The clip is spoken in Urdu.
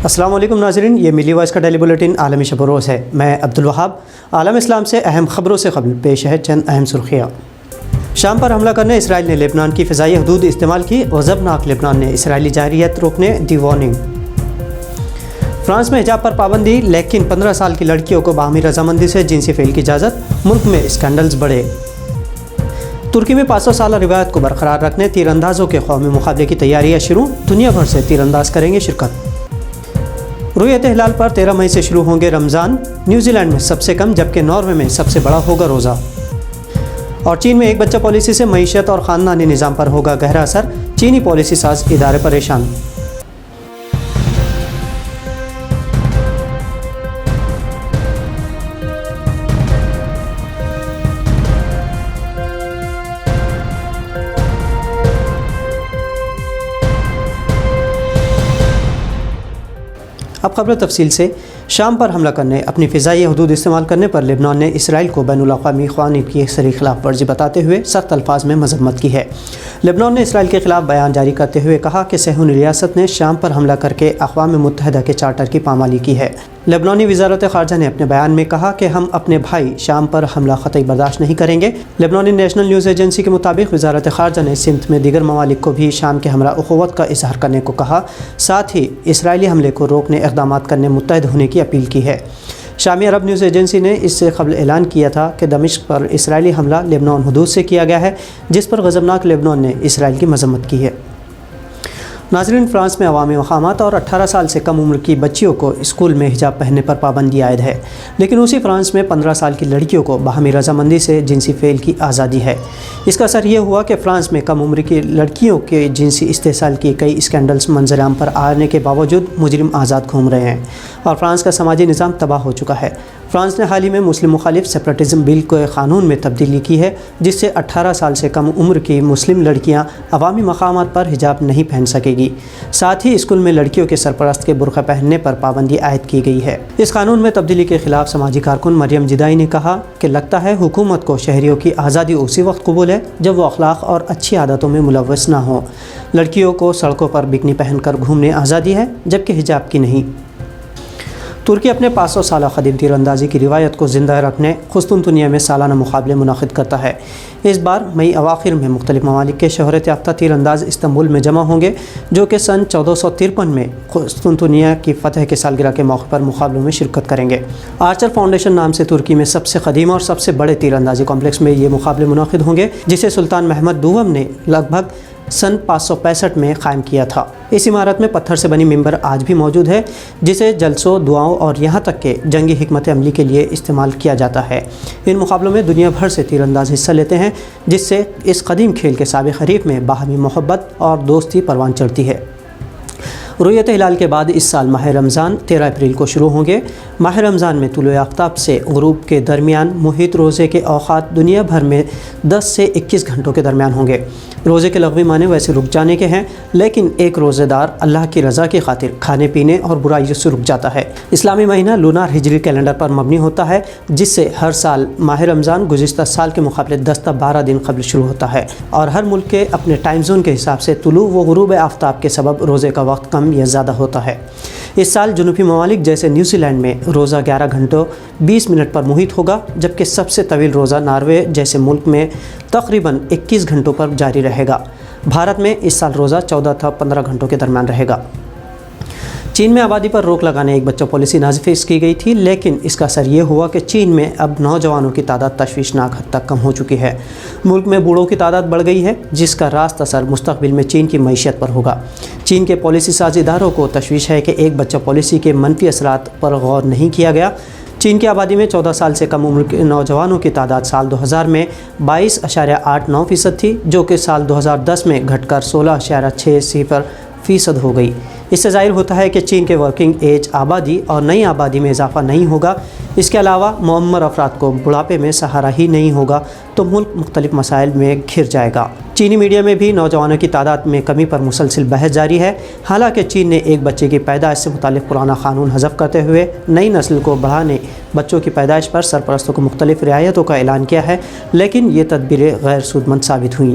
السلام علیکم ناظرین، یہ ملی وائس کا ڈیلی بلیٹن عالمی شب و روز ہے۔ میں عبدالوہاب۔ عالم اسلام سے اہم خبروں سے قبل پیش ہے چند اہم سرخیاں۔ شام پر حملہ کرنے اسرائیل نے لبنان کی فضائی حدود استعمال کی، غضبناک لبنان نے اسرائیلی جارحیت روکنے دی وارننگ۔ فرانس میں حجاب پر پابندی، لیکن 15 سال کی لڑکیوں کو باہمی رضامندی سے جنسی فعل کی اجازت، ملک میں اسکینڈلز بڑھے۔ ترکی میں 500 سالہ روایت کو برقرار رکھنے تیر اندازوں کے قومی مقابلے کی تیاریاں شروع، دنیا بھر سے تیر انداز کریں گے شرکت۔ رؤیت ہلال پر 13 مئی سے شروع ہوں گے رمضان، نیوزی لینڈ میں سب سے کم جبکہ ناروے میں سب سے بڑا ہوگا روزہ۔ اور چین میں ایک بچہ پالیسی سے معیشت اور خاندانی نظام پر ہوگا گہرا اثر، چینی پالیسی ساز ادارے پریشان۔ اب خبر تفصیل سے۔ شام پر حملہ کرنے، اپنی فضائی حدود استعمال کرنے پر لبنان نے اسرائیل کو بین الاقوامی قوانین کی سری خلاف ورزی بتاتے ہوئے سخت الفاظ میں مذمت کی ہے۔ لبنان نے اسرائیل کے خلاف بیان جاری کرتے ہوئے کہا کہ صہیونی ریاست نے شام پر حملہ کر کے اقوام متحدہ کے چارٹر کی پامالی کی ہے۔ لبنانی وزارت خارجہ نے اپنے بیان میں کہا کہ ہم اپنے بھائی شام پر حملہ قطعی برداشت نہیں کریں گے۔ لبنانی نیشنل نیوز ایجنسی کے مطابق وزارت خارجہ نے سمت میں دیگر ممالک کو بھی شام کے ہمراہ اخوت کا اظہار کرنے کو کہا، ساتھ ہی اسرائیلی حملے کو روکنے اقدامات کرنے متحد ہونے کی اپیل کی ہے۔ شامی عرب نیوز ایجنسی نے اس سے قبل اعلان کیا تھا کہ دمشق پر اسرائیلی حملہ لبنان حدود سے کیا گیا ہے، جس پر غضبناک لبنان نے اسرائیل کی مذمت کی ہے۔ ناظرین، فرانس میں عوامی مقامات اور 18 سال سے کم عمر کی بچیوں کو اسکول میں حجاب پہننے پر پابندی عائد ہے، لیکن اسی فرانس میں 15 سال کی لڑکیوں کو باہمی رضامندی سے جنسی فعل کی آزادی ہے۔ اس کا اثر یہ ہوا کہ فرانس میں کم عمر کی لڑکیوں کے جنسی استحصال کی کئی اسکینڈلز منظر عام پر آنے کے باوجود مجرم آزاد گھوم رہے ہیں اور فرانس کا سماجی نظام تباہ ہو چکا ہے۔ فرانس نے حال ہی میں مسلم مخالف سیپریٹزم بل کے قانون میں تبدیلی کی ہے، جس سے 18 سال سے کم عمر کی مسلم لڑکیاں عوامی مقامات پر حجاب نہیں پہن سکے گی۔ ساتھ ہی اسکول میں لڑکیوں کے سرپرست کے برقع پہننے پر پابندی عائد کی گئی ہے۔ اس قانون میں تبدیلی کے خلاف سماجی کارکن مریم جدائی نے کہا کہ لگتا ہے حکومت کو شہریوں کی آزادی اسی وقت قبول ہے جب وہ اخلاق اور اچھی عادتوں میں ملوث نہ ہوں۔ لڑکیوں کو سڑکوں پر بکنی پہن کر گھومنے آزادی ہے، جبکہ حجاب کی نہیں۔ ترکی اپنے 500 سالہ قدیم تیر اندازی کی روایت کو زندہ رکھنے قسطنطنیہ میں سالانہ مقابلے منعقد کرتا ہے۔ اس بار مئی اواخر میں مختلف ممالک کے شہرت یافتہ تیر انداز استنبول میں جمع ہوں گے، جو کہ سن 1453 میں قسطنطنیہ کی فتح کے سالگرہ کے موقع پر مقابلوں میں شرکت کریں گے۔ آرچر فاؤنڈیشن نام سے ترکی میں سب سے قدیم اور سب سے بڑے تیر اندازی کمپلیکس میں یہ مقابلے منعقد ہوں گے، جسے سلطان محمد دوم نے لگ بھگ سن 565 میں قائم کیا تھا۔ اس عمارت میں پتھر سے بنی ممبر آج بھی موجود ہے، جسے جلسوں، دعاؤں اور یہاں تک کہ جنگی حکمت عملی کے لیے استعمال کیا جاتا ہے۔ ان مقابلوں میں دنیا بھر سے تیر انداز حصہ لیتے ہیں، جس سے اس قدیم کھیل کے سابق حریف میں باہمی محبت اور دوستی پروان چڑھتی ہے۔ رؤیت ہلال کے بعد اس سال ماہ رمضان 13 اپریل کو شروع ہوں گے۔ ماہ رمضان میں طلوع آفتاب سے غروب کے درمیان محیط روزے کے اوقات دنیا بھر میں 10 سے 21 گھنٹوں کے درمیان ہوں گے۔ روزے کے لغوی معنی ویسے رک جانے کے ہیں، لیکن ایک روزے دار اللہ کی رضا کی خاطر کھانے پینے اور برائیوں سے رک جاتا ہے۔ اسلامی مہینہ لونار ہجری کیلنڈر پر مبنی ہوتا ہے، جس سے ہر سال ماہ رمضان گزشتہ سال کے مقابلے 10 تا 12 دن قبل شروع ہوتا ہے، اور ہر ملک کے اپنے ٹائم زون کے حساب سے طلوع و غروب آفتاب کے سبب روزے کا وقت کم یا زیادہ ہوتا ہے۔ اس سال جنوبی ممالک جیسے نیوزی لینڈ میں روزہ 11 گھنٹوں 20 منٹ پر محیط ہوگا، جبکہ سب سے طویل روزہ ناروے جیسے ملک میں تقریباً 21 گھنٹوں پر جاری رہے گا۔ بھارت میں اس سال روزہ 14 تا 15 گھنٹوں کے درمیان رہے گا۔ چین میں آبادی پر روک لگانے ایک بچہ پالیسی نافذ کی گئی تھی، لیکن اس کا اثر یہ ہوا کہ چین میں اب نوجوانوں کی تعداد تشویشناک حد تک کم ہو چکی ہے۔ ملک میں بوڑھوں کی تعداد بڑھ گئی ہے، جس کا راست اثر مستقبل میں چین کی معیشت پر ہوگا۔ چین کے پالیسی ساز اداروں کو تشویش ہے کہ ایک بچہ پالیسی کے منفی اثرات پر غور نہیں کیا گیا۔ چین کی آبادی میں 14 سال سے کم عمر کے نوجوانوں کی تعداد سال 2000 میں 22.89% تھی، جو کہ سال 2010 میں گھٹ کر 16.60% ہو گئی۔ اس سے ظاہر ہوتا ہے کہ چین کے ورکنگ ایج آبادی اور نئی آبادی میں اضافہ نہیں ہوگا۔ اس کے علاوہ معمر افراد کو بڑھاپے میں سہارا ہی نہیں ہوگا تو ملک مختلف مسائل میں گھر جائے گا۔ چینی میڈیا میں بھی نوجوانوں کی تعداد میں کمی پر مسلسل بحث جاری ہے۔ حالانکہ چین نے ایک بچے کی پیدائش سے متعلق پرانا قانون حذف کرتے ہوئے نئی نسل کو بڑھانے بچوں کی پیدائش پر سرپرستوں کو مختلف رعایتوں کا اعلان کیا ہے، لیکن یہ تدبیریں غیر سودمند ثابت ہوئیں۔